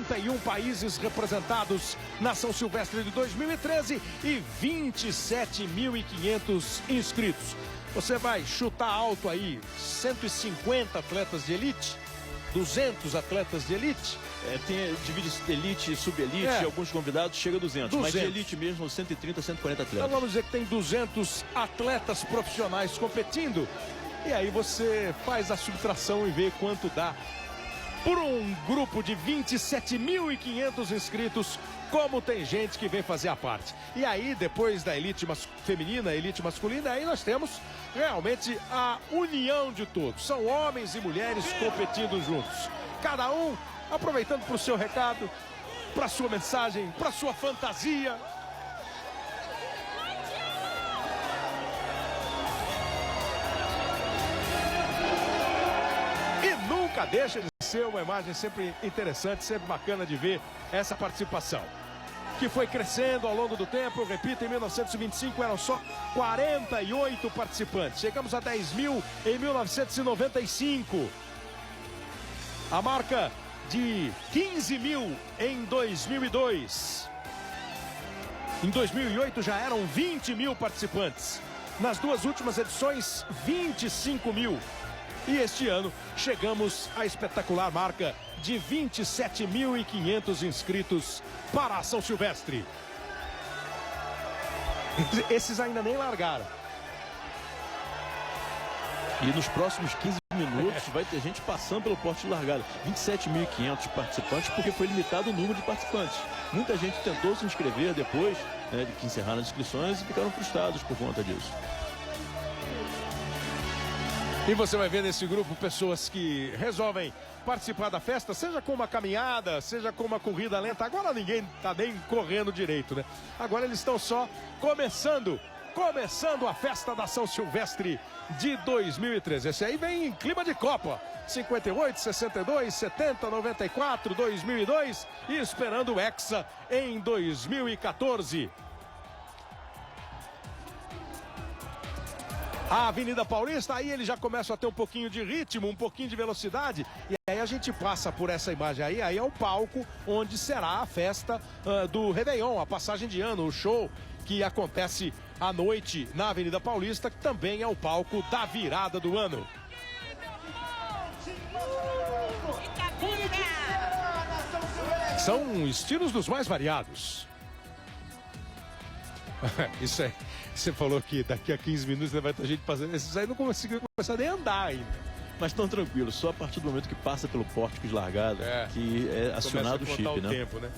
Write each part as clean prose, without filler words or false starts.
51 países representados na São Silvestre de 2013 e 27.500 inscritos. Você vai chutar alto aí 150 atletas de elite? 200 atletas de elite? Divide elite e subelite, alguns convidados chega a 200, mas de elite mesmo 130, 140 atletas. Então vamos dizer que tem 200 atletas profissionais competindo, e aí você faz a subtração e vê quanto dá por um grupo de 27.500 inscritos, como tem gente que vem fazer a parte. E aí, depois da elite feminina, elite masculina, aí nós temos realmente a união de todos. São homens e mulheres competindo juntos. Cada um aproveitando para o seu recado, para a sua mensagem, para a sua fantasia. E nunca deixa de ser uma imagem sempre interessante, sempre bacana de ver essa participação, que foi crescendo ao longo do tempo. Eu repito, em 1925 eram só 48 participantes. Chegamos a 10.000 em 1995. A marca de 15.000 em 2002. Em 2008 já eram 20.000 participantes. Nas duas últimas edições, 25.000. E este ano chegamos à espetacular marca de 27.500 inscritos para a São Silvestre. Esses ainda nem largaram. E nos próximos 15 minutos vai ter gente passando pelo porte de largada. 27.500 participantes, porque foi limitado o número de participantes. Muita gente tentou se inscrever depois, de que encerraram as inscrições, e ficaram frustrados por conta disso. E você vai ver nesse grupo pessoas que resolvem participar da festa, seja com uma caminhada, seja com uma corrida lenta. Agora ninguém está nem correndo direito, né? Agora eles estão só começando a festa da São Silvestre de 2013. Esse aí vem em clima de Copa. 58, 62, 70, 94, 2002 e esperando o Hexa em 2014. A Avenida Paulista, aí ele já começa a ter um pouquinho de ritmo, um pouquinho de velocidade. E aí a gente passa por essa imagem aí é o palco onde será a festa do Réveillon, a passagem de ano, o show que acontece à noite na Avenida Paulista, que também é o palco da virada do ano. São estilos dos mais variados. Isso aí, você falou que daqui a 15 minutos vai ter gente fazendo. Esses aí não conseguiram começar nem a andar ainda. Mas estão tranquilos, só a partir do momento que passa pelo pórtico de largada que é acionado o chip, né? Tempo, né?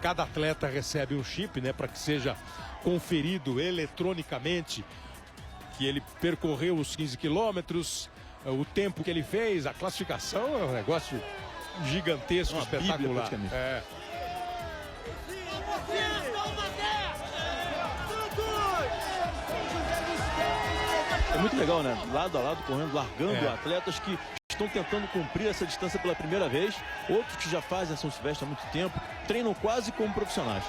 Cada atleta recebe um chip, né, para que seja conferido eletronicamente que ele percorreu os 15 quilômetros, o tempo que ele fez, a classificação é um negócio gigantesco, espetacular. É muito legal, né? Lado a lado, correndo, largando atletas que estão tentando cumprir essa distância pela primeira vez. Outros que já fazem a São Silvestre há muito tempo, treinam quase como profissionais.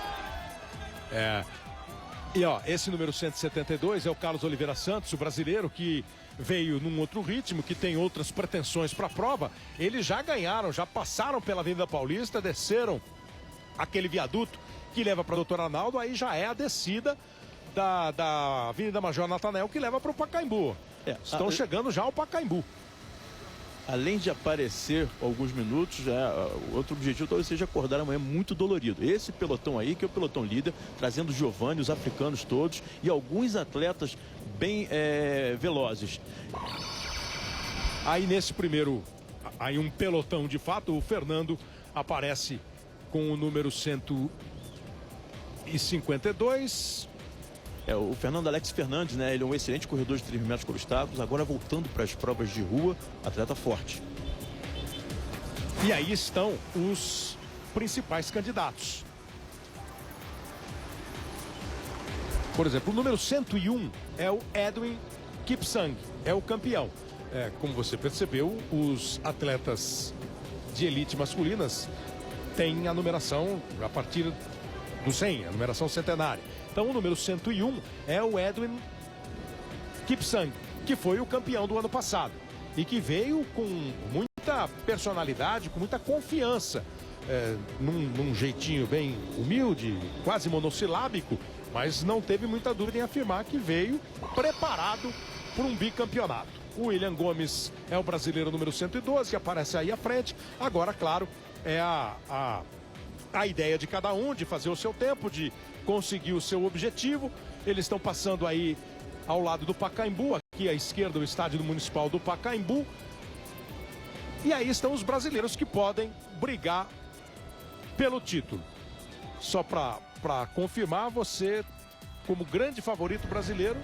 E ó, esse número 172 é o Carlos Oliveira Santos, o brasileiro que veio num outro ritmo, que tem outras pretensões para a prova. Eles já ganharam, já passaram pela Avenida Paulista, desceram aquele viaduto que leva para Doutor Arnaldo, aí já é a descida da Avenida Major Natanael, que leva para o Pacaembu. Estão chegando já ao Pacaembu. Além de aparecer alguns minutos, outro objetivo talvez seja acordar amanhã muito dolorido. Esse pelotão aí, que é o pelotão líder, trazendo o Giovanni, os africanos todos e alguns atletas bem velozes. Aí nesse primeiro, aí um pelotão de fato, o Fernando aparece com o número 152. O Fernando Alex Fernandes, né? Ele é um excelente corredor de 3 metros com obstáculos. Agora voltando para as provas de rua, atleta forte. E aí estão os principais candidatos. Por exemplo, o número 101 é o Edwin Kipsang, é o campeão. Como você percebeu, os atletas de elite masculinas têm a numeração a partir do 100, a numeração centenária. Então o número 101 é o Edwin Kipsang, que foi o campeão do ano passado e que veio com muita personalidade, com muita confiança num jeitinho bem humilde, quase monossilábico, mas não teve muita dúvida em afirmar que veio preparado para um bicampeonato. O William Gomes é o brasileiro número 112, que aparece aí à frente. Agora, claro, é a ideia de cada um de fazer o seu tempo, de conseguir o seu objetivo. Eles estão passando aí ao lado do Pacaembu, aqui à esquerda o estádio municipal do Pacaembu. E aí estão os brasileiros que podem brigar pelo título. Só para confirmar, você, como grande favorito brasileiro,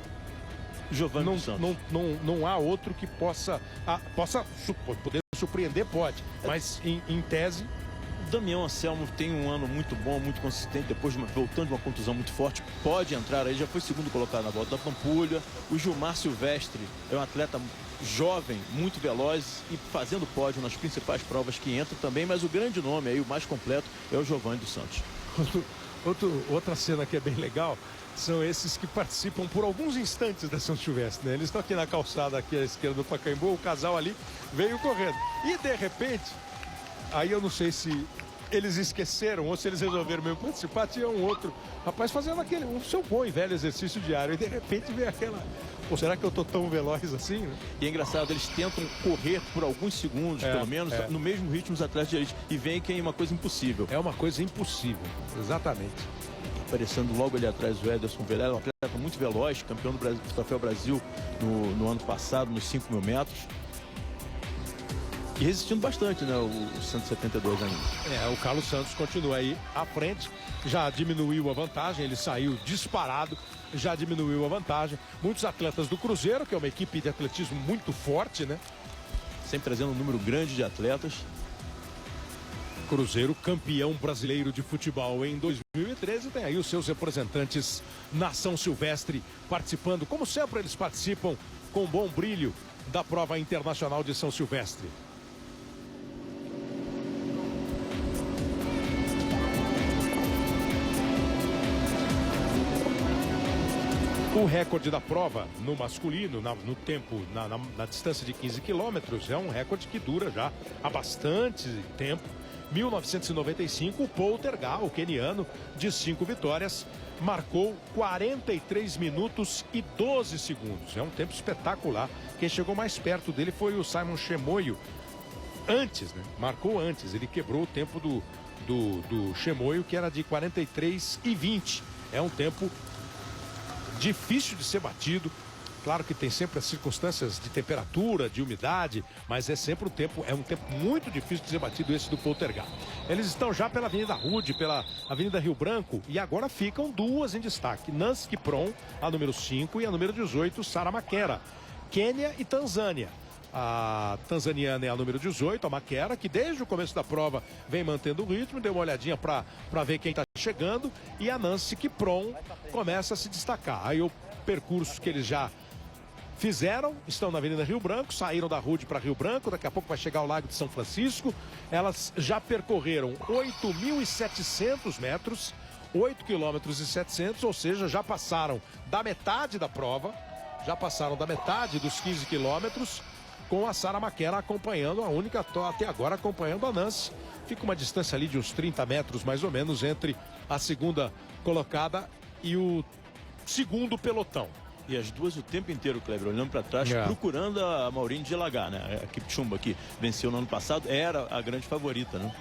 Giovanni dos Santos. Não há outro que poder surpreender, pode, mas em tese... Damião Anselmo tem um ano muito bom, muito consistente, depois voltando de uma contusão muito forte, pode entrar aí, já foi segundo colocado na volta da Pampulha. O Gilmar Silvestre é um atleta jovem, muito veloz e fazendo pódio nas principais provas que entra também, mas o grande nome aí, o mais completo, é o Giovanni dos Santos. Outra cena que é bem legal são esses que participam por alguns instantes da São Silvestre, né? Eles estão aqui na calçada, aqui à esquerda do Pacaembu, o casal ali veio correndo. E de repente, aí eu não sei se eles esqueceram ou se eles resolveram mesmo participar, tinha um outro rapaz fazendo o seu bom e velho exercício diário. E de repente veio aquela... Ou será que eu tô tão veloz assim, né? E é engraçado, eles tentam correr por alguns segundos, pelo menos, no mesmo ritmo dos atletas de elite. E vem que é uma coisa impossível. É uma coisa impossível, exatamente. Aparecendo logo ali atrás o Ederson Vilela, um atleta muito veloz, campeão do Troféu Brasil no ano passado, nos 5.000 metros. E resistindo bastante, né, o 172 ainda. O Carlos Santos continua aí à frente, já diminuiu a vantagem, ele saiu disparado, já diminuiu a vantagem. Muitos atletas do Cruzeiro, que é uma equipe de atletismo muito forte, né? Sempre trazendo um número grande de atletas. Cruzeiro, campeão brasileiro de futebol em 2013, tem aí os seus representantes na São Silvestre participando. Como sempre, eles participam com bom brilho da prova internacional de São Silvestre. O recorde da prova no masculino, no tempo, na distância de 15 quilômetros, é um recorde que dura já há bastante tempo. 1995, o Poltergar, o queniano, de 5 vitórias, marcou 43 minutos e 12 segundos. É um tempo espetacular. Quem chegou mais perto dele foi o Simon Chemoio. Antes, né? Marcou antes. Ele quebrou o tempo do Chemoio, que era de 43 e 20. É um tempo difícil de ser batido. Claro que tem sempre as circunstâncias de temperatura, de umidade, mas é sempre um tempo muito difícil de ser batido esse do Poltergar. Eles estão já pela Avenida Rude, pela Avenida Rio Branco, e agora ficam duas em destaque. Nance Kipron, a número 5, e a número 18, Sara Makera. Quênia e Tanzânia. A tanzaniana é a número 18, a Makera, que desde o começo da prova vem mantendo o ritmo. Deu uma olhadinha para ver quem está chegando. E a Nance Kipron começa a se destacar. Aí o percurso que eles já fizeram, estão na Avenida Rio Branco, saíram da Rude para Rio Branco, daqui a pouco vai chegar ao Lago de São Francisco. Elas já percorreram 8.700 metros, 8 quilômetros e 700, ou seja, já passaram da metade da prova, já passaram da metade dos 15 quilômetros, com a Sara Makera acompanhando, a única até agora acompanhando a Nance. Fica uma distância ali de uns 30 metros, mais ou menos, entre a segunda colocada e o segundo pelotão. E as duas o tempo inteiro, Kleber, olhando para trás, procurando a Maureen de Lagar, né? A Kipchumba, que venceu no ano passado, era a grande favorita, né?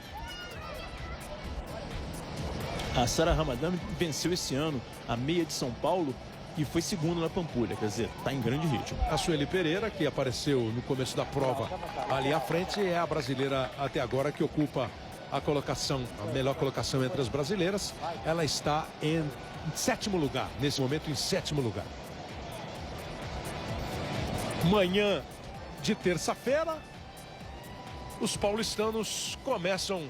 A Sara Ramadan venceu esse ano a meia de São Paulo e foi segundo na Pampulha, quer dizer, está em grande ritmo. A Sueli Pereira, que apareceu no começo da prova ali à frente, é a brasileira até agora que ocupa a colocação, a melhor colocação entre as brasileiras. Ela está em sétimo lugar, nesse momento em sétimo lugar. Manhã de terça-feira, os paulistanos começam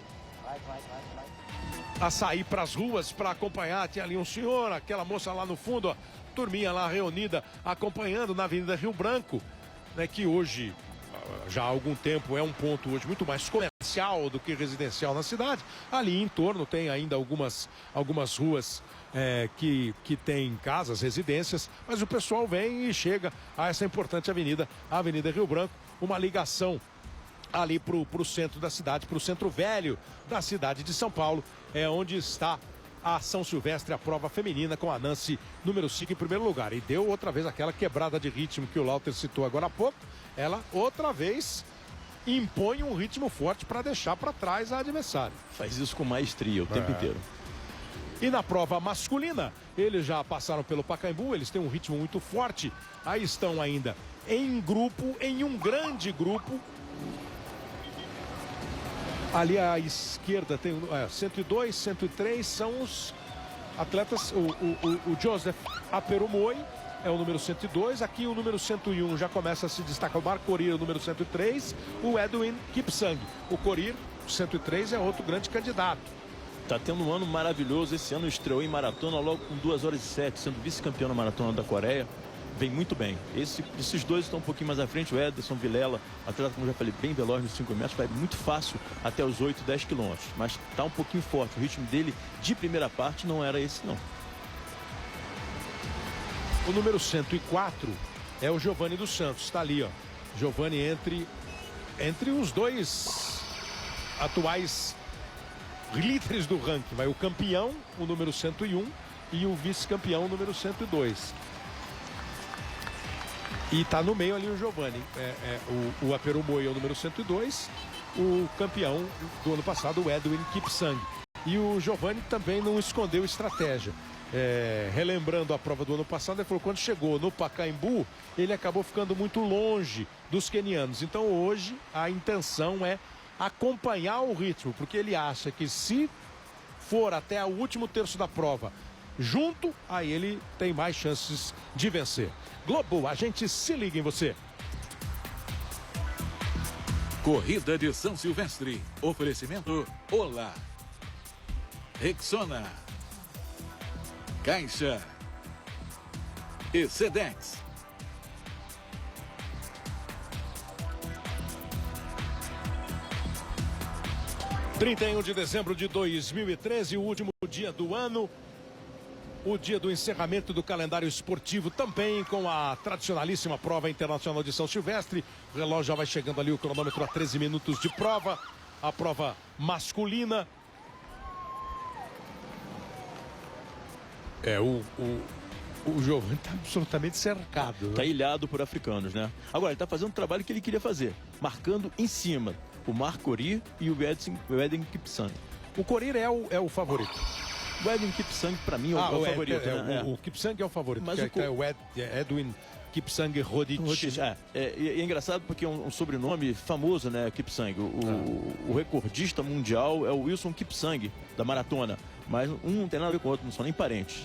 a sair para as ruas para acompanhar. Tinha ali um senhor, aquela moça lá no fundo, ó, turminha lá reunida, acompanhando na Avenida Rio Branco, né, que hoje, já há algum tempo, é um ponto hoje muito mais comercial do que residencial na cidade. Ali em torno tem ainda algumas ruas que tem casas, residências, mas o pessoal vem e chega a essa importante avenida, a Avenida Rio Branco, uma ligação ali para o centro da cidade, para o centro velho da cidade de São Paulo, é onde está a São Silvestre, a prova feminina, com a Nancy, número 5, em primeiro lugar. E deu outra vez aquela quebrada de ritmo que o Lauter citou agora há pouco. Ela, outra vez, impõe um ritmo forte para deixar para trás a adversária. Faz isso com maestria o tempo inteiro. E na prova masculina, eles já passaram pelo Pacaembu, eles têm um ritmo muito forte. Aí estão ainda em grupo, em um grande grupo. Ali à esquerda tem 102, 103, são os atletas. O Joseph Aperumoi é o número 102. Aqui o número 101 já começa a se destacar. O Marco Corir, o número 103. O Edwin Kipsang. O Corir, 103, é outro grande candidato. Tá tendo um ano maravilhoso. Esse ano estreou em maratona logo com 2h07, sendo vice-campeão na maratona da Coreia. Vem muito bem. Esses dois estão um pouquinho mais à frente. O Ederson Vilela, atleta, como já falei, bem veloz nos 5 metros, vai muito fácil até os 8, 10 quilômetros. Mas está um pouquinho forte. O ritmo dele de primeira parte não era esse, não. O número 104 é o Giovanni dos Santos. Está ali, ó. Giovanni entre os dois atuais líderes do ranking. Vai o campeão, o número 101, e o vice-campeão, o número 102. E está no meio ali o Giovanni. O Aperumoi é o número 102. O campeão do ano passado, o Edwin Kipsang. E o Giovanni também não escondeu estratégia. Relembrando a prova do ano passado, ele falou que quando chegou no Pacaembu, ele acabou ficando muito longe dos quenianos. Então hoje a intenção é acompanhar o ritmo, porque ele acha que se for até o último terço da prova junto, aí ele tem mais chances de vencer. Globo, a gente se liga em você. Corrida de São Silvestre. Oferecimento Olá. Rexona. Caixa. E Sedex. – 31 de dezembro de 2013, o último dia do ano. O dia do encerramento do calendário esportivo também, com a tradicionalíssima prova internacional de São Silvestre. O relógio já vai chegando ali, o cronômetro a 13 minutos de prova. A prova masculina. O Giovanni está absolutamente cercado. Está ilhado por africanos, né? Agora, ele está fazendo o trabalho que ele queria fazer, marcando em cima o Marco Corir e o Edwin Kipsang. O Corir é o favorito. O Edwin Kipsang, para mim, é o favorito. O Kipsang é o favorito, mas é o Edwin Kipsang Rodic. É engraçado porque é um sobrenome famoso, né, Kipsang. O recordista mundial é o Wilson Kipsang, da maratona. Mas um não tem nada a ver com o outro, não são nem parentes.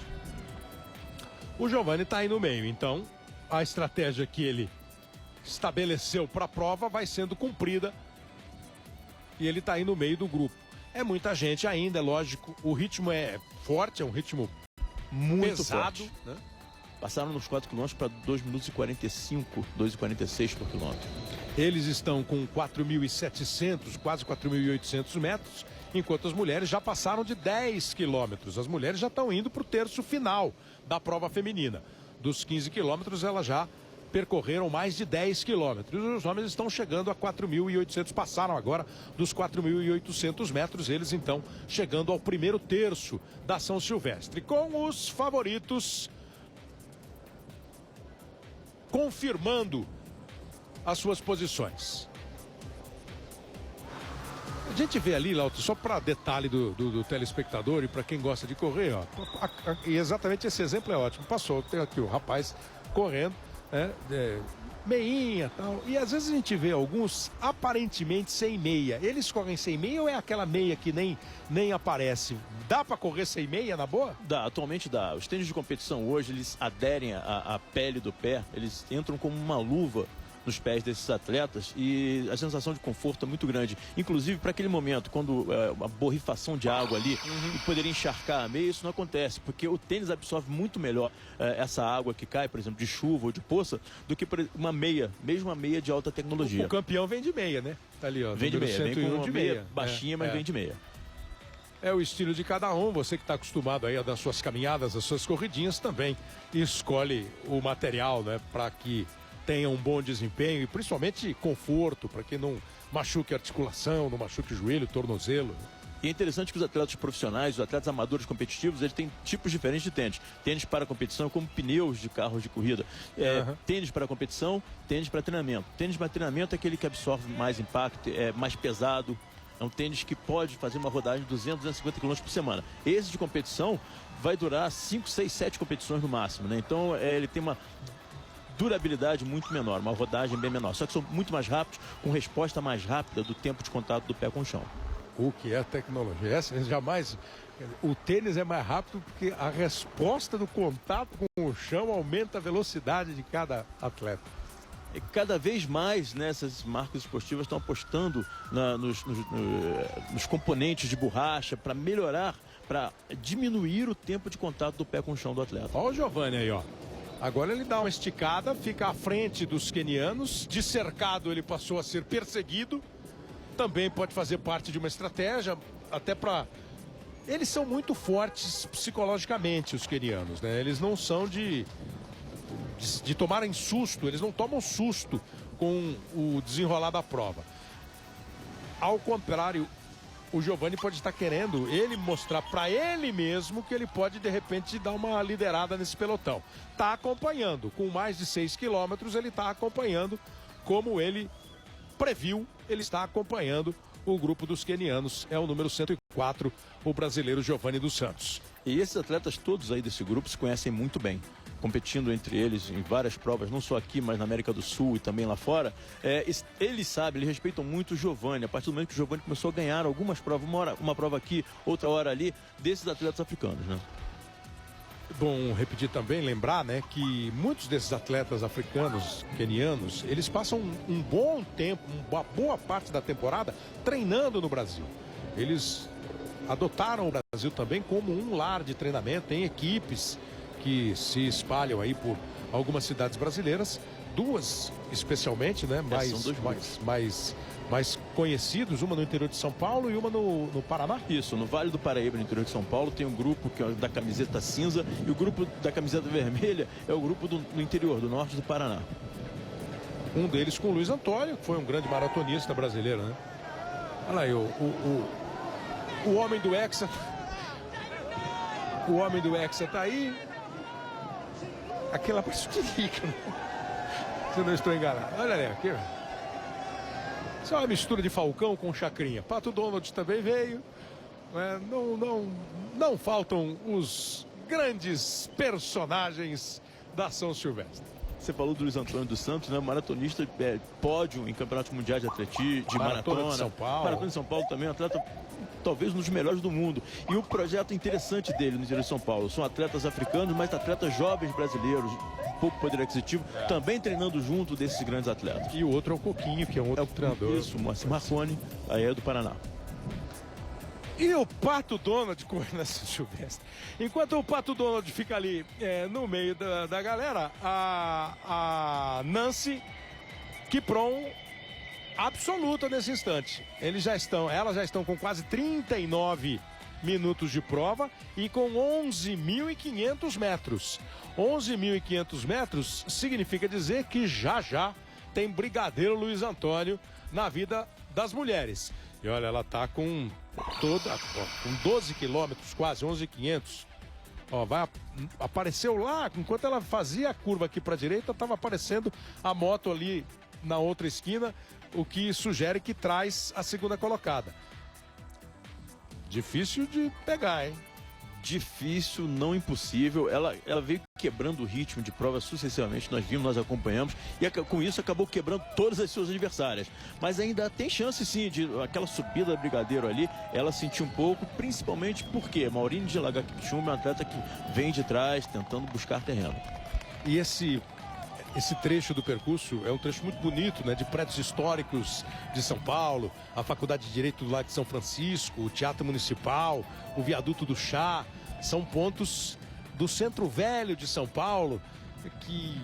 O Giovanni está aí no meio, então a estratégia que ele estabeleceu para a prova vai sendo cumprida. E ele está aí no meio do grupo. É muita gente ainda, é lógico. O ritmo é forte, é um ritmo muito pesado, forte. Né? Passaram nos 4 km para 2 minutos e 45, 2,46 por quilômetro. Eles estão com 4.700, quase 4.800 metros, enquanto as mulheres já passaram de 10 quilômetros. As mulheres já estão indo para o terço final da prova feminina. Dos 15 quilômetros, elas já percorreram mais de 10 quilômetros. Os homens estão chegando a 4.800, passaram agora dos 4.800 metros, eles então chegando ao primeiro terço da São Silvestre, com os favoritos confirmando as suas posições. A gente vê ali, Lauto, só para detalhe do telespectador e para quem gosta de correr, ó, e exatamente esse exemplo é ótimo. Passou, tem aqui o rapaz correndo, meinha e tal. E às vezes a gente vê alguns aparentemente sem meia. Eles correm sem meia ou é aquela meia que nem aparece? Dá para correr sem meia na boa? Dá, atualmente dá. Os tênis de competição hoje, eles aderem à pele do pé, eles entram como uma luva nos pés desses atletas e a sensação de conforto é muito grande. Inclusive para aquele momento, quando uma borrifação de água ali e poderia encharcar a meia, isso não acontece, porque o tênis absorve muito melhor essa água que cai, por exemplo, de chuva ou de poça, do que uma meia, mesmo uma meia de alta tecnologia. O campeão vem de meia, né? Tá ali, ó. Vem de meia, vem com uma meia baixinha, mas vem de meia. É o estilo de cada um, você que está acostumado aí a dar suas caminhadas, as suas corridinhas também escolhe o material, né, para que tenha um bom desempenho e principalmente conforto, para que não machuque a articulação, não machuque o joelho, o tornozelo. E é interessante que os atletas profissionais, os atletas amadores competitivos, eles têm tipos diferentes de tênis. Tênis para competição, como pneus de carros de corrida. Tênis para competição, tênis para treinamento. Tênis para treinamento é aquele que absorve mais impacto, é mais pesado. É um tênis que pode fazer uma rodagem de 200, 250 km por semana. Esse de competição vai durar 5, 6, 7 competições no máximo, né? Então ele tem uma durabilidade muito menor, uma rodagem bem menor. Só que são muito mais rápidos, com resposta mais rápida do tempo de contato do pé com o chão. O que é tecnologia? Essa jamais. O tênis é mais rápido porque a resposta do contato com o chão aumenta a velocidade de cada atleta. E cada vez mais, né, essas marcas esportivas estão apostando nos componentes de borracha para melhorar, para diminuir o tempo de contato do pé com o chão do atleta. Olha o Giovanni aí, ó. Agora ele dá uma esticada, fica à frente dos quenianos. De cercado ele passou a ser perseguido. Também pode fazer parte de uma estratégia, até para... Eles são muito fortes psicologicamente, os quenianos, né? Eles não são de tomarem susto, eles não tomam susto com o desenrolar da prova. Ao contrário, o Giovanni pode estar querendo ele mostrar para ele mesmo que ele pode, de repente, dar uma liderada nesse pelotão. Está acompanhando, com mais de 6 quilômetros, ele está acompanhando como ele previu, ele está acompanhando o grupo dos quenianos. É o número 104, o brasileiro Giovanni dos Santos. E esses atletas todos aí desse grupo se conhecem muito bem, competindo entre eles em várias provas, não só aqui, mas na América do Sul e também lá fora. Eles sabem, eles respeitam muito o Giovanni. A partir do momento que o Giovanni começou a ganhar algumas provas, uma prova aqui, outra hora ali, desses atletas africanos, né? Bom repetir também, lembrar, né, que muitos desses atletas africanos, quenianos, eles passam um bom tempo, uma boa parte da temporada treinando no Brasil. Eles adotaram o Brasil também como um lar de treinamento, tem equipes que se espalham aí por algumas cidades brasileiras, duas especialmente, né, mais conhecidos, uma no interior de São Paulo e uma no Paraná. Isso, no Vale do Paraíba, no interior de São Paulo, tem um grupo que é da camiseta cinza e o grupo da camiseta vermelha é o grupo do interior, do norte do Paraná. Um deles com o Luiz Antônio, que foi um grande maratonista brasileiro, né? Olha aí, o homem do Hexa. O homem do Hexa tá aí. Aquela parece que fica, né? Se eu não estou enganado. Olha ali, aqui, ó. Isso é uma mistura de Falcão com Chacrinha. Pato Donald também veio. Não faltam os grandes personagens da São Silvestre. Você falou do Luiz Antônio dos Santos, né? Maratonista, pódio em campeonatos mundiais de atletismo, de maratona. De São Paulo. Maratona de São Paulo também, um atleta talvez um dos melhores do mundo. E o projeto interessante dele no interior de São Paulo são atletas africanos, mas atletas jovens brasileiros, um pouco poder aquisitivo, também treinando junto desses grandes atletas. E o outro é o Coquinho, que é um outro treinador. Isso, o Moacir Marconi, aí é do Paraná. E o Pato Donald correndo na São Silvestre. Enquanto o Pato Donald fica ali no meio da galera, a Nancy Kipron absoluta nesse instante. Elas já estão com quase 39 minutos de prova e com 11.500 metros. 11.500 metros significa dizer que já tem brigadeiro Luiz Antônio na vida das mulheres. E olha, ela tá com 12 quilômetros, quase 11.500. Ó, apareceu lá, enquanto ela fazia a curva aqui para a direita, estava aparecendo a moto ali na outra esquina, o que sugere que traz a segunda colocada. Difícil de pegar, hein? Difícil, não impossível. Ela veio quebrando o ritmo de prova sucessivamente, nós vimos, nós acompanhamos, e com isso acabou quebrando todas as suas adversárias. Mas ainda tem chance sim, de aquela subida do brigadeiro ali, ela sentiu um pouco, principalmente porque Maurine de Laga Kipchumba é um atleta que vem de trás, tentando buscar terreno. E esse trecho do percurso é um trecho muito bonito, né? De prédios históricos de São Paulo, a Faculdade de Direito do Lago de São Francisco, o Teatro Municipal, o Viaduto do Chá. São pontos do Centro Velho de São Paulo que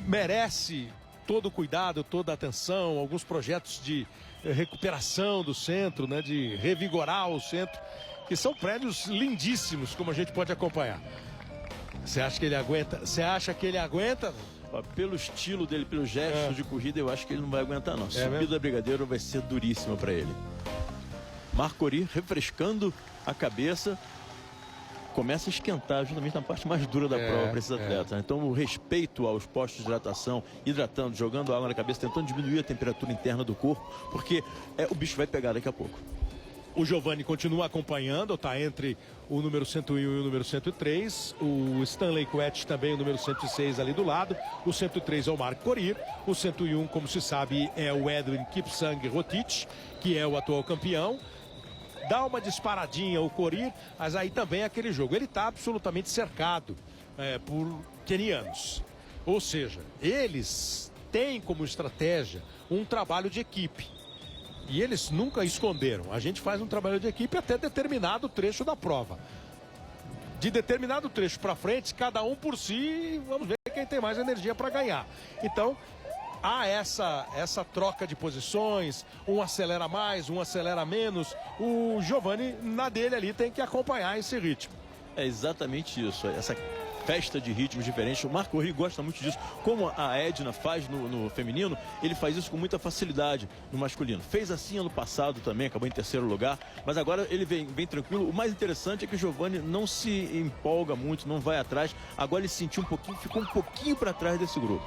merece todo o cuidado, toda a atenção, alguns projetos de recuperação do centro, né? De revigorar o centro, que são prédios lindíssimos, como a gente pode acompanhar. Você acha que ele aguenta? Ó, pelo estilo dele, pelo gesto de corrida, eu acho que ele não vai aguentar, não. Subida mesmo? da Brigadeiro vai ser duríssima para ele. Marco Ori refrescando a cabeça, começa a esquentar justamente na parte mais dura da prova para esses atletas. Né? Então, o respeito aos postos de hidratação, hidratando, jogando água na cabeça, tentando diminuir a temperatura interna do corpo, porque o bicho vai pegar daqui a pouco. O Giovani continua acompanhando, está entre o número 101 e o número 103. O Stanley Quetch também, o número 106 ali do lado. O 103 é o Marco Korir. O 101, como se sabe, é o Edwin Kipsang Rotich, que é o atual campeão. Dá uma disparadinha o Korir, mas aí também é aquele jogo. Ele está absolutamente cercado por quenianos. Ou seja, eles têm como estratégia um trabalho de equipe. E eles nunca esconderam. A gente faz um trabalho de equipe até determinado trecho da prova. De determinado trecho para frente, cada um por si, vamos ver quem tem mais energia para ganhar. Então, há essa troca de posições, um acelera mais, um acelera menos. O Giovani, na dele ali, tem que acompanhar esse ritmo. É exatamente isso, essa festa de ritmos diferentes. O Marco Ori gosta muito disso. Como a Edna faz no feminino, ele faz isso com muita facilidade no masculino. Fez assim ano passado também, acabou em terceiro lugar, mas agora ele vem tranquilo. O mais interessante é que o Giovani não se empolga muito, não vai atrás. Agora ele sentiu um pouquinho, ficou um pouquinho para trás desse grupo.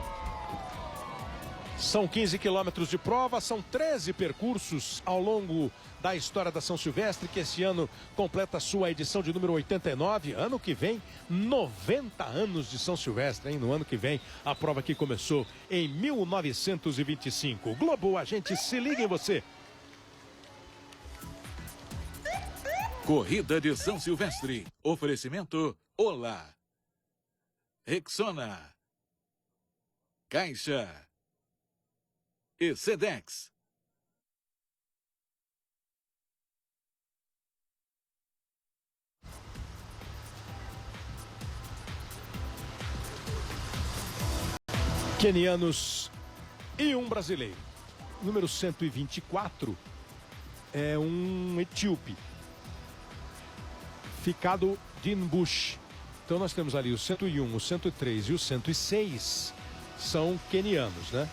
São 15 quilômetros de prova, são 13 percursos ao longo da história da São Silvestre, que esse ano completa sua edição de número 89. Ano que vem, 90 anos de São Silvestre, hein? No ano que vem, a prova que começou em 1925. Globo, a gente se liga em você. Corrida de São Silvestre. Oferecimento Olá. Rexona. Caixa. E Sedex. Quenianos e um brasileiro. Número 124 é um etíope, ficado de Bush. Então nós temos ali o 101, o 103 e o 106 são quenianos, né?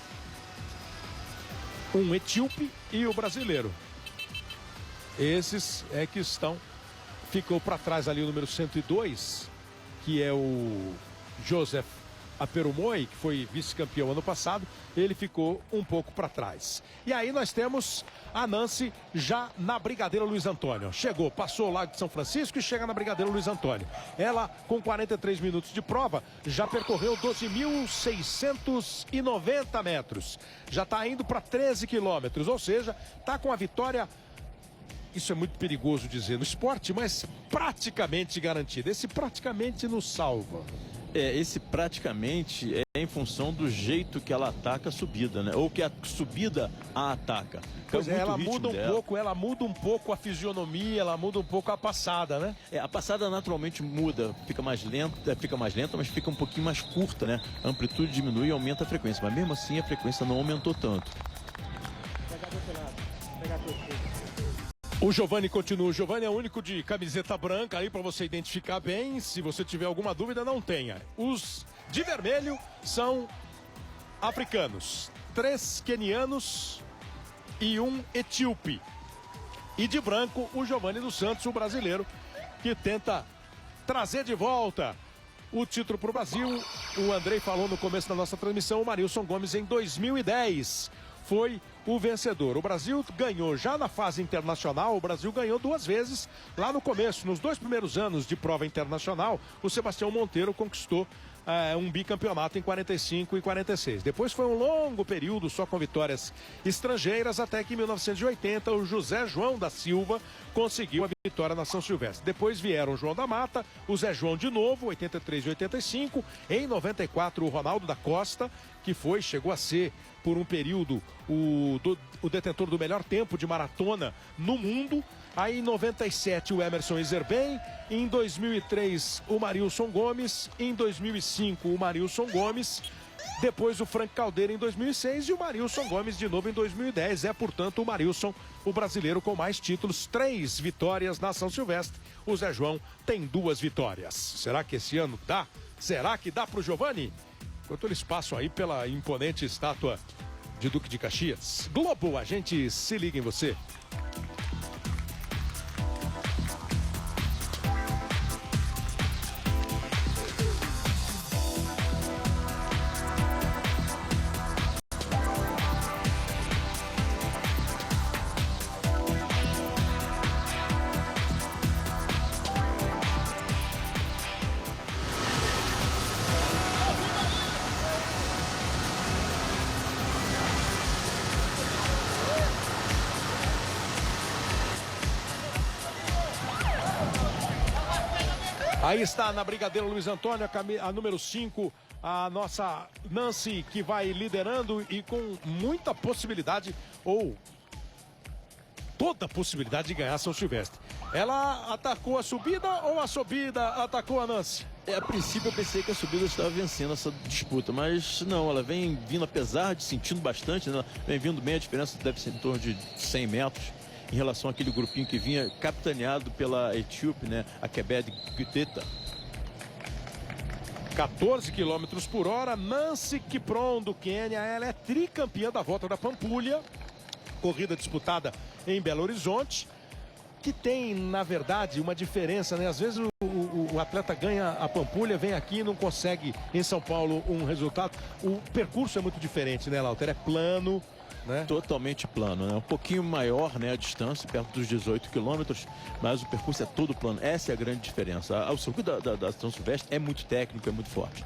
Um etíope e o brasileiro. Esses é que ficou para trás ali o número 102, que é o Joseph Aperumoi, que foi vice-campeão ano passado. Ele ficou um pouco para trás. E aí nós temos a Nancy já na Brigadeiro Luiz Antônio. Chegou, passou lá de São Francisco e chega na Brigadeiro Luiz Antônio. Ela, com 43 minutos de prova, já percorreu 12.690 metros. Já está indo para 13 quilômetros, ou seja, está com a vitória... Isso é muito perigoso dizer no esporte, mas praticamente garantida. Esse praticamente nos salva. Esse praticamente é em função do jeito que ela ataca a subida, né? Ou que a subida a ataca. Pois é, ela muda um pouco a fisionomia, ela muda um pouco a passada, né? A passada naturalmente muda, fica mais lenta, mas fica um pouquinho mais curta, né? A amplitude diminui e aumenta a frequência, mas mesmo assim a frequência não aumentou tanto. O Giovani continua. O Giovani é o único de camiseta branca aí para você identificar bem. Se você tiver alguma dúvida, não tenha. Os de vermelho são africanos. 3 quenianos e um etíope. E de branco, o Giovani dos Santos, o brasileiro, que tenta trazer de volta o título para o Brasil. O Andrei falou no começo da nossa transmissão, o Marilson Gomes em 2010 foi o vencedor. O Brasil ganhou já na fase internacional, o Brasil ganhou 2 vezes lá no começo. Nos 2 primeiros anos de prova internacional, o Sebastião Monteiro conquistou um bicampeonato em 45 e 46. Depois foi um longo período só com vitórias estrangeiras, até que em 1980 o José João da Silva conseguiu a vitória na São Silvestre. Depois vieram o João da Mata, o Zé João de novo, 83 e 85. Em 94 o Ronaldo da Costa, que chegou a ser por um período o detentor do melhor tempo de maratona no mundo. Aí em 97 o Emerson Iserben, em 2003 o Marilson Gomes, em 2005 o Marilson Gomes, depois o Frank Caldeira em 2006 e o Marilson Gomes de novo em 2010. É, portanto, o Marilson, o brasileiro com mais títulos, 3 vitórias na São Silvestre. O Zé João tem 2 vitórias. Será que esse ano dá? Será que dá pro Giovani? Enquanto eles passam aí pela imponente estátua de Duque de Caxias. Globo, a gente se liga em você. Aí está na Brigadeiro Luiz Antônio, a número 5, a nossa Nancy, que vai liderando e com muita possibilidade, ou toda a possibilidade de ganhar São Silvestre. Ela atacou a subida ou a subida atacou a Nancy? A princípio eu pensei que a subida estava vencendo essa disputa, mas não, ela vem vindo, apesar de sentindo bastante, né? Ela vem vindo bem, a diferença deve ser em torno de 100 metros. Em relação àquele grupinho que vinha capitaneado pela etíope, né? A Kebede Gudeta. 14 km por hora, Nancy Kipron do Quênia, ela é tricampeã da Volta da Pampulha, corrida disputada em Belo Horizonte, que tem, na verdade, uma diferença, né? Às vezes o atleta ganha a Pampulha, vem aqui e não consegue em São Paulo um resultado. O percurso é muito diferente, né, Lauter? É plano, né? Totalmente plano, né? Um pouquinho maior, né, a distância, perto dos 18 quilômetros, mas o percurso é todo plano. Essa é a grande diferença. O circuito da São Silvestre é muito técnico, é muito forte.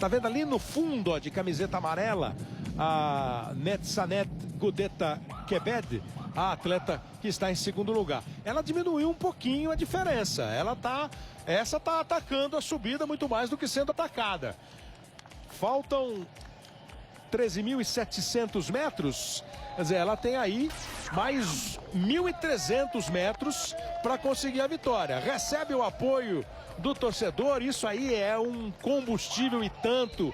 Tá vendo ali no fundo, ó, de camiseta amarela, a Netsanet Gudeta Kebede, a atleta que está em segundo lugar. Ela diminuiu um pouquinho a diferença. Essa tá atacando a subida muito mais do que sendo atacada. Faltam 13.700 metros, quer dizer, ela tem aí mais 1.300 metros para conseguir a vitória. Recebe o apoio do torcedor, isso aí é um combustível e tanto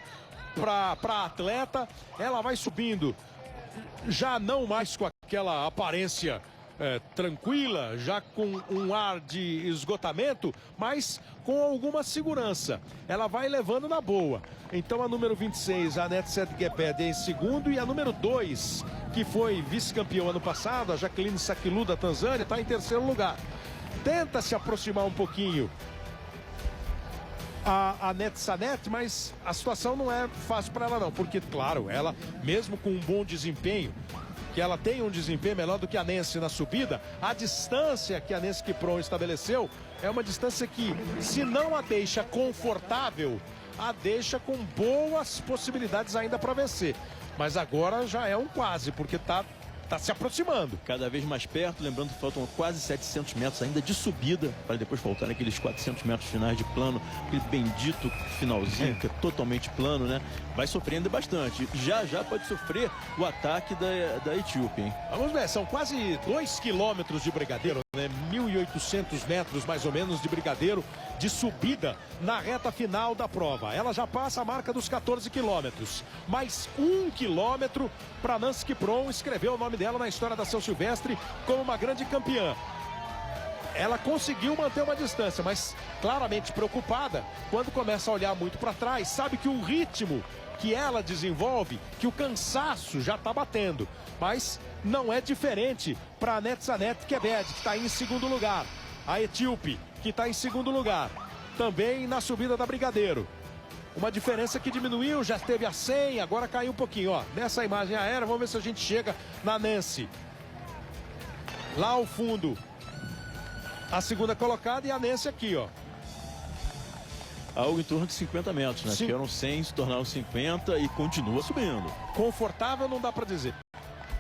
para a atleta. Ela vai subindo, já não mais com aquela aparência tranquila, já com um ar de esgotamento, mas com alguma segurança. Ela vai levando na boa. Então a número 26, a Netset Geped, em segundo, e a número 2, que foi vice-campeão ano passado, a Jacqueline Sakilu da Tanzânia, está em terceiro lugar. Tenta se aproximar um pouquinho a Netsanet, mas a situação não é fácil para ela não, porque, claro, ela, mesmo com um bom desempenho, que ela tem um desempenho melhor do que a Nancy na subida, a distância que a Nancy Kipron estabeleceu é uma distância que, se não a deixa confortável, a deixa com boas possibilidades ainda para vencer. Mas agora já é um quase, porque tá se aproximando. Cada vez mais perto, lembrando que faltam quase 700 metros ainda de subida, para depois faltar aqueles 400 metros finais de plano, aquele bendito finalzinho que é totalmente plano, né? Vai sofrendo bastante. Já pode sofrer o ataque da Etiópia, hein? Vamos ver, são quase 2 quilômetros de Brigadeiro, né? 1.800 metros mais ou menos de Brigadeiro de subida na reta final da prova. Ela já passa a marca dos 14 quilômetros. Mais 1 quilômetro para Nancy Kipron escrever o nome dela na história da São Silvestre como uma grande campeã. Ela conseguiu manter uma distância, mas claramente preocupada quando começa a olhar muito para trás. Sabe que o ritmo que ela desenvolve, que o cansaço já está batendo. Mas não é diferente para a Netsanet Kebede, que está em segundo lugar. A etíope, que está em segundo lugar, também na subida da Brigadeiro. Uma diferença que diminuiu, já esteve a 100, agora caiu um pouquinho, ó. Nessa imagem aérea, vamos ver se a gente chega na Nancy. Lá ao fundo, a segunda colocada, e a Nancy aqui, ó. Algo em torno de 50 metros, né? Que eram 100, se tornaram 50 e continua subindo. Confortável não dá para dizer.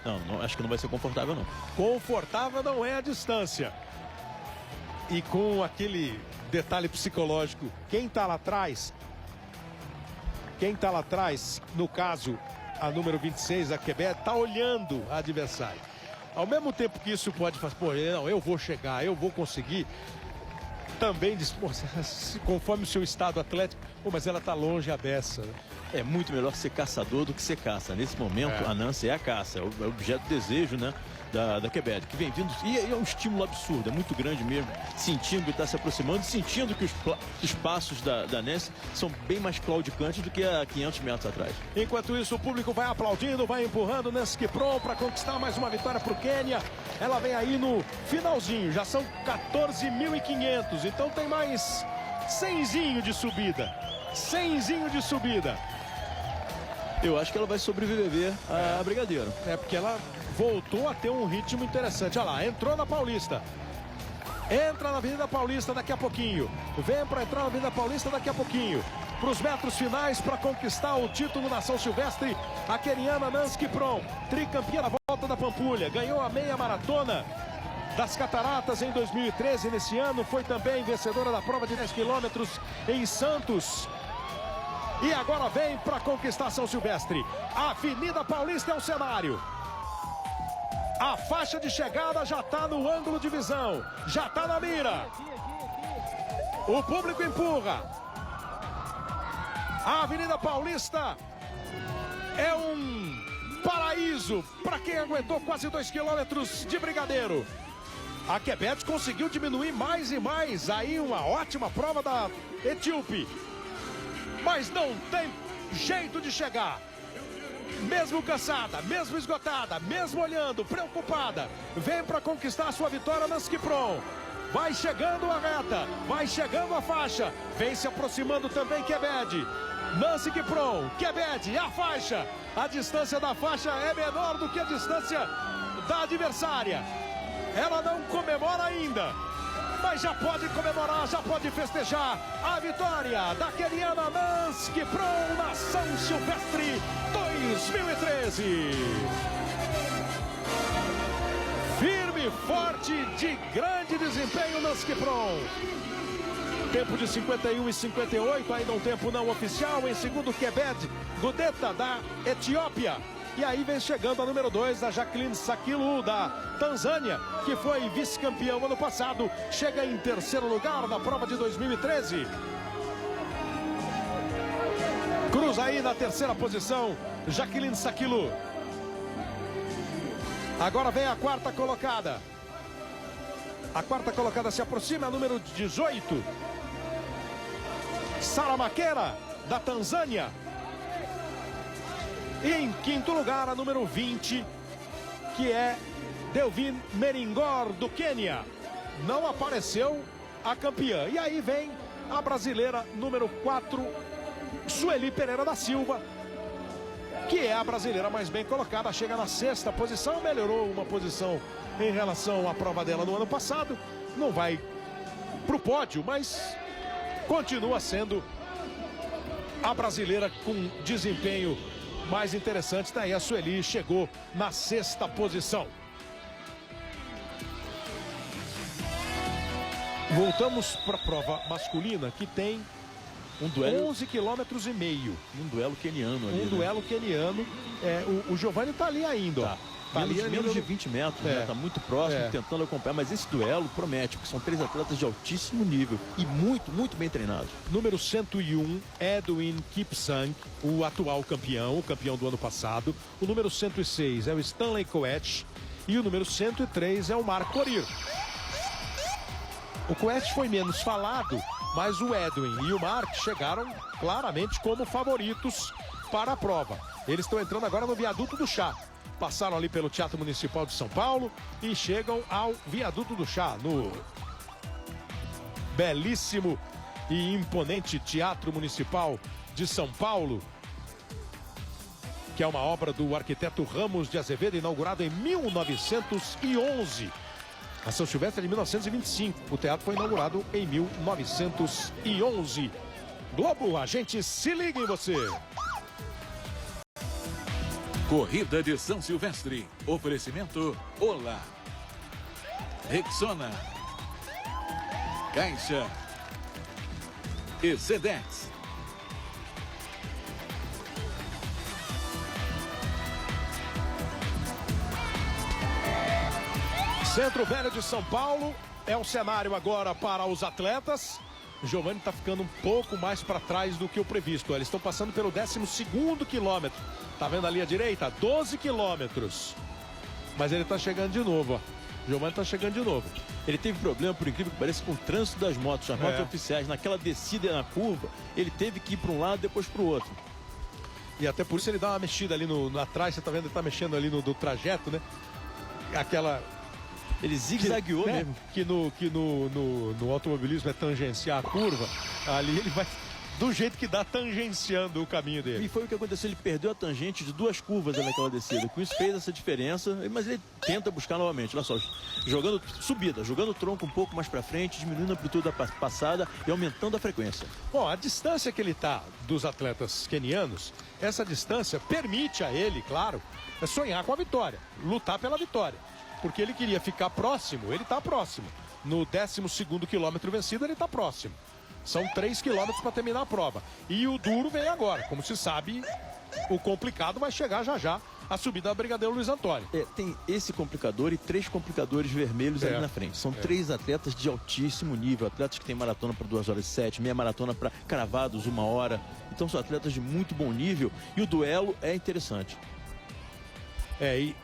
Não, acho que não vai ser confortável, não. Confortável não é a distância. E com aquele detalhe psicológico, quem tá lá atrás, no caso, a número 26, a Quebec, tá olhando a adversária. Ao mesmo tempo que isso pode fazer, pô, não, eu vou chegar, eu vou conseguir. Também diz, pô, conforme o seu estado atlético, pô, mas ela tá longe a beça. É muito melhor ser caçador do que ser caça. Nesse momento, a Nancy é a caça, é o objeto de desejo, né? da Quebec, que vem vindo, e é um estímulo absurdo, é muito grande mesmo, sentindo que está se aproximando, sentindo que os passos da Nancy são bem mais claudicantes do que há 500 metros atrás. Enquanto isso, o público vai aplaudindo, vai empurrando Nancy Kipron para conquistar mais uma vitória para o Quênia. Ela vem aí no finalzinho, já são 14.500, então tem mais 100zinho de subida. 100zinho de subida. Eu acho que ela vai sobreviver a Brigadeiro. É porque ela voltou a ter um ritmo interessante. Olha lá, entrou na Paulista. Entra na Avenida Paulista daqui a pouquinho. Vem para entrar na Avenida Paulista daqui a pouquinho. Para os metros finais para conquistar o título na São Silvestre, a queniana Nancy Kipron, tricampeã da Volta da Pampulha, ganhou a meia maratona das Cataratas em 2013. Nesse ano foi também vencedora da prova de 10 quilômetros em Santos. E agora vem para conquistar São Silvestre. A Avenida Paulista é o cenário. A faixa de chegada já está no ângulo de visão. Já está na mira. O público empurra. A Avenida Paulista é um paraíso para quem aguentou quase 2 quilômetros de Brigadeiro. A Quebec conseguiu diminuir mais e mais. Aí uma ótima prova da Etíope. Mas não tem jeito de chegar. Mesmo cansada, mesmo esgotada, mesmo olhando, preocupada, vem para conquistar a sua vitória Nancy Kipron. Vai chegando a reta, vai chegando a faixa, vem se aproximando também Quebec. Nancy Kipron, Quebec, a faixa. A distância da faixa é menor do que a distância da adversária. Ela não comemora ainda, mas já pode comemorar, já pode festejar a vitória da queniana Nancy Kipron na São Silvestre 2013. Firme, forte, de grande desempenho Nancy Kipron. Tempo de 51 e 58, ainda um tempo não oficial. Em segundo, Quebec Gudeta, da Etiópia. E aí vem chegando a número 2, a Jacqueline Sakilu, da Tanzânia, que foi vice-campeão ano passado. Chega em terceiro lugar na prova de 2013. Cruza aí na terceira posição, Jacqueline Sakilu. Agora vem a quarta colocada. A quarta colocada se aproxima, número 18. Sara Makera, da Tanzânia. E em quinto lugar, a número 20, que é Delvin Meringor, do Quênia. Não apareceu a campeã. E aí vem a brasileira número 4, Sueli Pereira da Silva, que é a brasileira mais bem colocada. Chega na sexta posição, melhorou uma posição em relação à prova dela no ano passado. Não vai para o pódio, mas continua sendo a brasileira com desempenho mais interessante. Daí a Sueli chegou na sexta posição. Voltamos para a prova masculina, que tem um duelo, 11,5 quilômetros. Um duelo queniano ali. Um duelo queniano. O Giovanni está ali ainda. Tá menos de 20 metros, né? Tá muito próximo, tentando acompanhar, mas esse duelo promete, porque são 3 atletas de altíssimo nível e muito bem treinados. Número 101, Edwin Kipsang, o atual campeão, o campeão do ano passado. O número 106 é o Stanley Coetsch e o número 103 é o Mark Korir. O Coetsch foi menos falado, mas o Edwin e o Mark chegaram claramente como favoritos para a prova. Eles estão entrando agora no Viaduto do Chá. Passaram ali pelo Teatro Municipal de São Paulo e chegam ao Viaduto do Chá, no belíssimo e imponente Teatro Municipal de São Paulo, que é uma obra do arquiteto Ramos de Azevedo, inaugurado em 1911. A São Silvestre é de 1925. O teatro foi inaugurado em 1911. Globo, a gente se liga em você. Corrida de São Silvestre. Oferecimento Olá. Rexona. Caixa. E Sedex. Centro Velho de São Paulo é o cenário agora para os atletas. O Giovanni está ficando um pouco mais para trás do que o previsto. Eles estão passando pelo 12º quilômetro. Tá vendo ali à direita? 12 quilômetros. Mas ele tá chegando de novo, ó. Giovanni tá chegando de novo. Ele teve problema, por incrível que pareça, com o trânsito das motos. As motos oficiais, naquela descida na curva, ele teve que ir para um lado e depois para o outro. E até por isso ele dá uma mexida ali atrás, você tá vendo, ele tá mexendo ali no trajeto, né? Aquela... Ele zigue-zagueou mesmo. Que no automobilismo é tangenciar a curva. Ali ele vai, do jeito que dá, tangenciando o caminho dele. E foi o que aconteceu, ele perdeu a tangente de 2 curvas ali naquela descida. Com isso fez essa diferença, mas ele tenta buscar novamente. Olha só, jogando subida, jogando o tronco um pouco mais para frente, diminuindo a amplitude da passada e aumentando a frequência. Bom, a distância que ele tá dos atletas quenianos, essa distância permite a ele, claro, sonhar com a vitória, lutar pela vitória. Porque ele queria ficar próximo, ele está próximo. No 12º quilômetro vencido, ele está próximo. São 3 quilômetros para terminar a prova. E o duro vem agora. Como se sabe, o complicado vai chegar já já, a subida da Brigadeiro Luiz Antônio. Tem esse complicador e 3 complicadores vermelhos ali na frente. São 3 atletas de altíssimo nível. Atletas que têm maratona para 2h07, meia maratona para cravados 1 hora. Então são atletas de muito bom nível. E o duelo é interessante.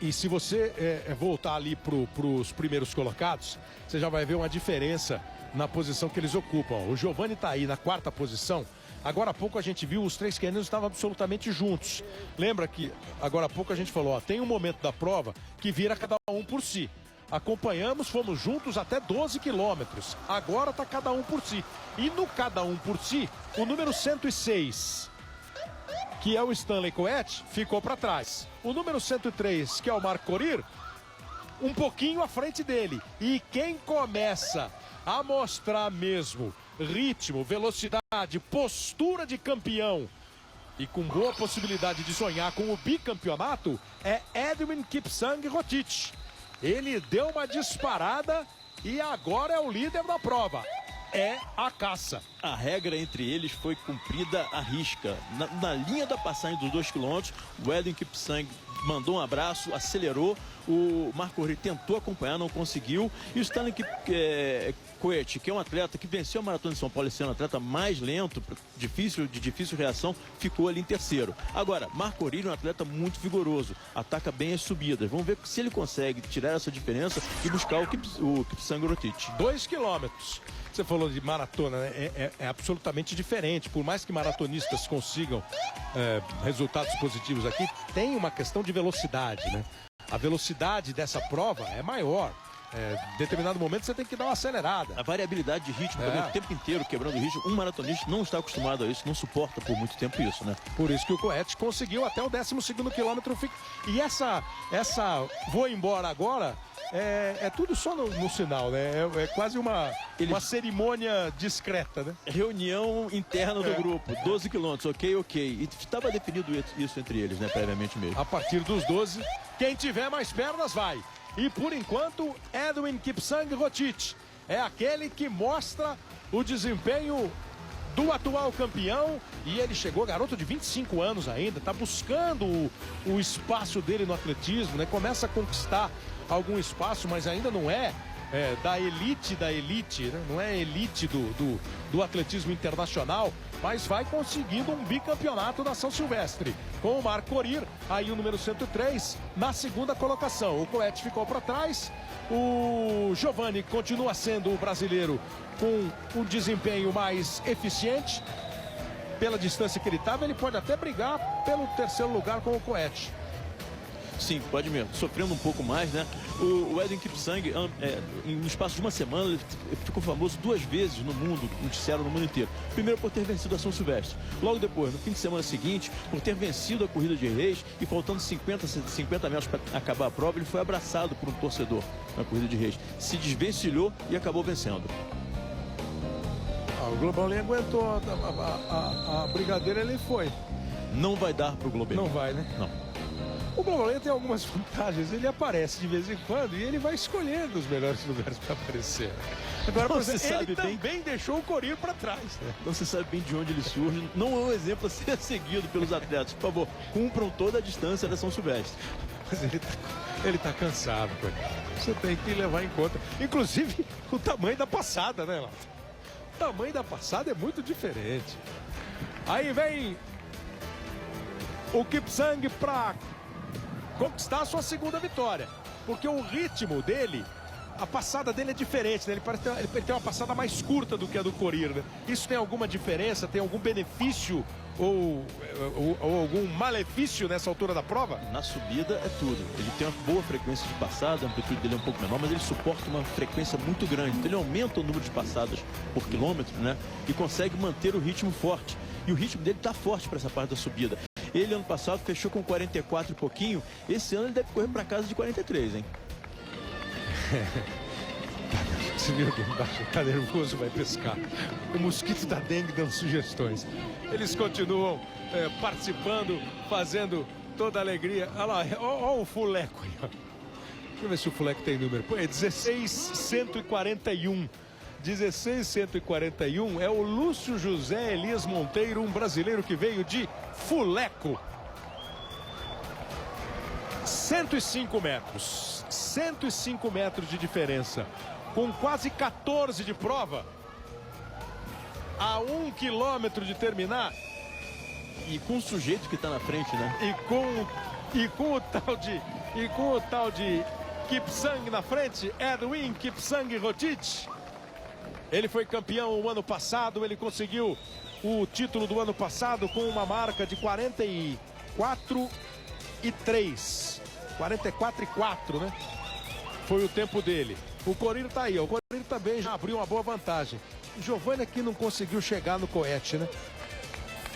E se você voltar ali para os primeiros colocados, você já vai ver uma diferença na posição que eles ocupam. O Giovanni está aí na 4ª posição. Agora há pouco a gente viu, os 3 quenianos estavam absolutamente juntos. Lembra que agora há pouco a gente falou, tem um momento da prova que vira cada um por si. Acompanhamos, fomos juntos até 12 quilômetros. Agora está cada um por si. E no cada um por si, o número 106... que é o Stanley Coet, ficou para trás. O número 103, que é o Marc Corir, um pouquinho à frente dele. E quem começa a mostrar mesmo ritmo, velocidade, postura de campeão e com boa possibilidade de sonhar com o bicampeonato é Edwin Kipsang Rotich. Ele deu uma disparada e agora é o líder da prova. É a caça. A regra entre eles foi cumprida à risca. Na linha da passagem dos 2 quilômetros, o Edwin Kipsang mandou um abraço, acelerou. O Marc Corir tentou acompanhar, não conseguiu. E o Stanley Coet, que é um atleta que venceu a Maratona de São Paulo esse ano, um atleta mais lento, de difícil reação, ficou ali em 3º. Agora, Marc Corir é um atleta muito vigoroso, ataca bem as subidas. Vamos ver se ele consegue tirar essa diferença e buscar o Kipsang Rotich. 2 quilômetros. Você falou de maratona, né? É absolutamente diferente. Por mais que maratonistas consigam resultados positivos aqui, tem uma questão de velocidade, né? A velocidade dessa prova é maior. Em determinado momento você tem que dar uma acelerada. A variabilidade de ritmo também o tempo inteiro quebrando o ritmo. Um maratonista não está acostumado a isso, não suporta por muito tempo isso, né? Por isso que o Coet conseguiu até o 12º quilômetro. E essa vou embora agora é tudo só no sinal, né? É quase uma cerimônia discreta, né? Reunião interna do grupo, 12 quilômetros, ok. E estava definido isso entre eles, né? Previamente mesmo. A partir dos 12, quem tiver mais pernas vai. E por enquanto, Edwin Kipsang Rotich é aquele que mostra o desempenho do atual campeão. E ele chegou, garoto de 25 anos ainda, está buscando o espaço dele no atletismo, né? Começa a conquistar algum espaço, mas ainda não é da elite, né? Não é elite do atletismo internacional, mas vai conseguindo um bicampeonato da São Silvestre. Com o Marc Corir, aí o número 103, na 2ª colocação. O Coet ficou para trás, o Giovanni continua sendo o brasileiro com um desempenho mais eficiente. Pela distância que ele estava, ele pode até brigar pelo 3º lugar com o Coet. Sim, pode mesmo. Sofrendo um pouco mais, né? O Edwin Kipsang, no espaço de uma semana, ele ficou famoso 2 vezes no mundo, noticiaram no mundo inteiro. Primeiro por ter vencido a São Silvestre. Logo depois, no fim de semana seguinte, por ter vencido a corrida de Reis e faltando 50 metros para acabar a prova, ele foi abraçado por um torcedor na corrida de Reis. Se desvencilhou e acabou vencendo. O Global nem aguentou a brigadeira, ele foi. Não vai dar pro Global. Não vai, né? Não. O Global tem algumas vantagens, ele aparece de vez em quando e ele vai escolhendo os melhores lugares para aparecer. Agora, por exemplo, ele também deixou o Corir para trás. Né? Não se sabe bem de onde ele surge. Não é um exemplo a ser seguido pelos atletas. Por favor, cumpram toda a distância da São Silvestre. Mas ele tá cansado, coitado. Você tem que levar em conta. Inclusive, o tamanho da passada, né, Lá? O tamanho da passada é muito diferente. Aí vem o Kipsang para conquistar a sua 2ª vitória. porque o ritmo dele, a passada dele é diferente, né? Ele tem uma passada mais curta do que a do Korir, né? Isso tem alguma diferença, tem algum benefício ou algum malefício nessa altura da prova? Na subida é tudo. Ele tem uma boa frequência de passada, a amplitude dele é um pouco menor, mas ele suporta uma frequência muito grande. Então ele aumenta o número de passadas por quilômetro, né? E consegue manter o ritmo forte. E o ritmo dele está forte para essa parte da subida. Ele, ano passado, fechou com 44 e pouquinho. Esse ano ele deve correr para casa de 43, hein? Esse meu embaixo tá nervoso, vai pescar. O mosquito da dengue dando sugestões. Eles continuam participando, fazendo toda a alegria. Olha lá, olha o Fuleco aí, ó. Deixa eu ver se o Fuleco tem número. Pô, é 16.141. 16.141 é o Lúcio José Elias Monteiro, um brasileiro que veio de Fuleco. 105 metros. 105 metros de diferença. Com quase 14 de prova. A 1 quilômetro de terminar. E com o sujeito que está na frente, né? E com o tal de Kipsang na frente, Edwin Kipsang Rotich. Ele foi campeão o ano passado, ele conseguiu o título do ano passado com uma marca de 44 e 3. 44 e 4, né? Foi o tempo dele. O Korir tá aí, ó. O Korir também já abriu uma boa vantagem. O Giovanni aqui não conseguiu chegar no coete, né?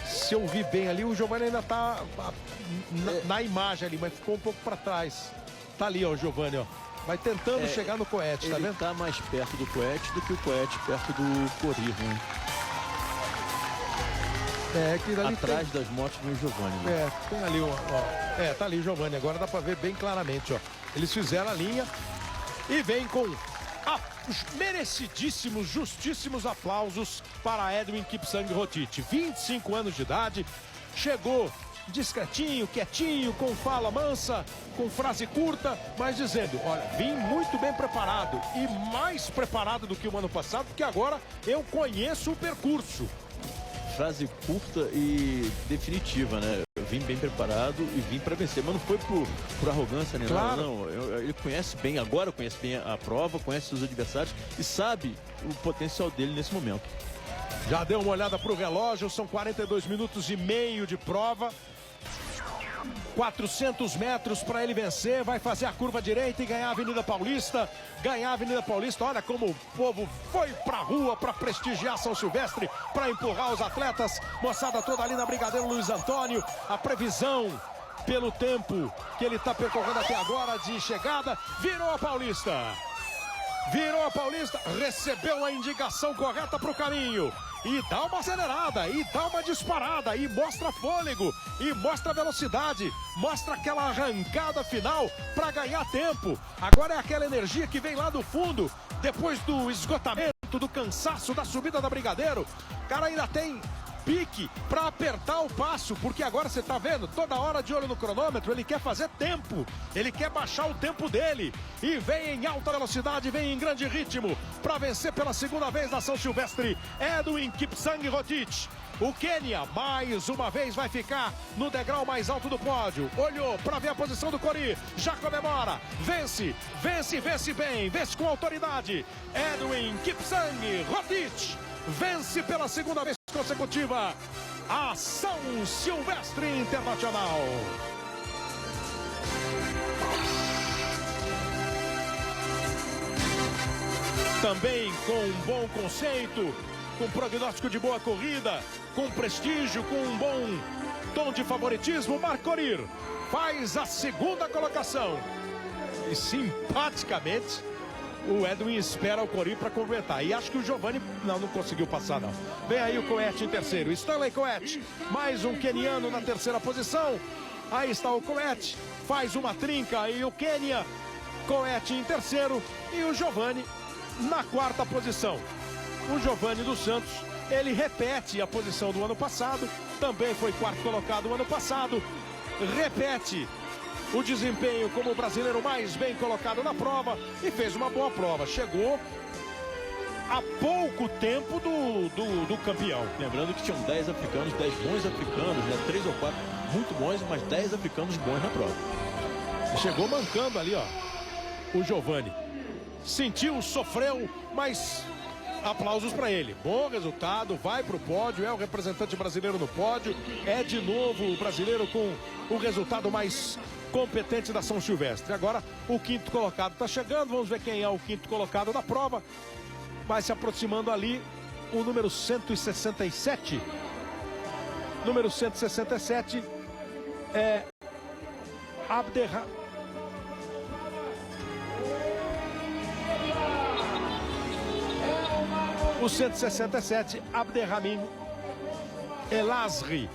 Se eu vi bem ali, o Giovanni ainda tá na imagem ali, mas ficou um pouco para trás. Tá ali, ó, o Giovanni, ó. Vai tentando chegar no coete, tá vendo? Ele tá mais perto do coete do que o coete perto do Korir, né? Que dali atrás das motos vem o Giovanni, né? Tem ali, ó. Tá ali o Giovanni, agora dá para ver bem claramente, ó. Eles fizeram a linha e vem com os merecidíssimos, justíssimos aplausos para Edwin Kipsang Rotich. 25 anos de idade, chegou discretinho, quietinho, com fala mansa, com frase curta, mas dizendo, olha, vim muito bem preparado e mais preparado do que o ano passado, porque agora eu conheço o percurso. Frase curta e definitiva, né? Eu vim bem preparado e vim para vencer, mas não foi por arrogância nem nada, não. Ele conhece bem, agora conhece bem a prova, conhece os adversários e sabe o potencial dele nesse momento. Já deu uma olhada para o relógio, são 42 minutos e meio de prova. 400 metros para ele vencer, vai fazer a curva direita e ganhar a Avenida Paulista. Ganhar a Avenida Paulista, olha como o povo foi pra rua para prestigiar São Silvestre, para empurrar os atletas. Moçada toda ali na Brigadeiro Luiz Antônio. A previsão pelo tempo que ele está percorrendo até agora de chegada, virou a Paulista. Virou a Paulista, recebeu a indicação correta para o caminho. E dá uma acelerada, e dá uma disparada, e mostra fôlego, e mostra velocidade, mostra aquela arrancada final para ganhar tempo. Agora é aquela energia que vem lá do fundo, depois do esgotamento, do cansaço da subida da Brigadeiro. O cara ainda tem pique para apertar o passo, porque agora você tá vendo, toda hora de olho no cronômetro, ele quer fazer tempo, ele quer baixar o tempo dele, e vem em alta velocidade, vem em grande ritmo, para vencer pela segunda vez na São Silvestre, Edwin Kipsang Rotich. O Quênia, mais uma vez, vai ficar no degrau mais alto do pódio. Olhou para ver a posição do Korir, já comemora, vence bem, vence com autoridade. Edwin Kipsang Rotich vence pela segunda vez consecutiva a São Silvestre Internacional. Também com um bom conceito, com prognóstico de boa corrida, com prestígio, com um bom tom de favoritismo, Marco Korir faz a segunda colocação. E simpaticamente o Edwin espera o Korir para completar. E acho que o Giovanni não conseguiu passar, não. Vem aí o Coete em terceiro. Stanley Coete, mais um queniano na terceira posição. Aí está o Coete, faz uma trinca. E o Quênia, Coete em terceiro. E o Giovanni na quarta posição. O Giovanni dos Santos, ele repete a posição do ano passado. Também foi quarto colocado no ano passado. Repete o desempenho como o brasileiro mais bem colocado na prova e fez uma boa prova. Chegou a pouco tempo do campeão. Lembrando que tinham 10 africanos, 10 bons africanos, né? 3 ou 4 muito bons, mas 10 africanos bons na prova. Chegou mancando ali, ó. o Giovani. Sentiu, sofreu, mas aplausos para ele. Bom resultado, vai para o pódio, é o representante brasileiro no pódio. É de novo o brasileiro com o resultado mais competente da São Silvestre. Agora o quinto colocado está chegando, vamos ver quem é o quinto colocado da prova. Vai se aproximando ali o número 167. Número 167 é Abderrahmane. O 167, Abderrahmane El-Azri.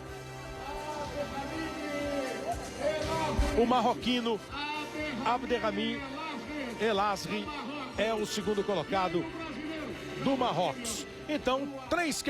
O marroquino Abderrahmane El-Azri é o segundo colocado do Marrocos. Então, três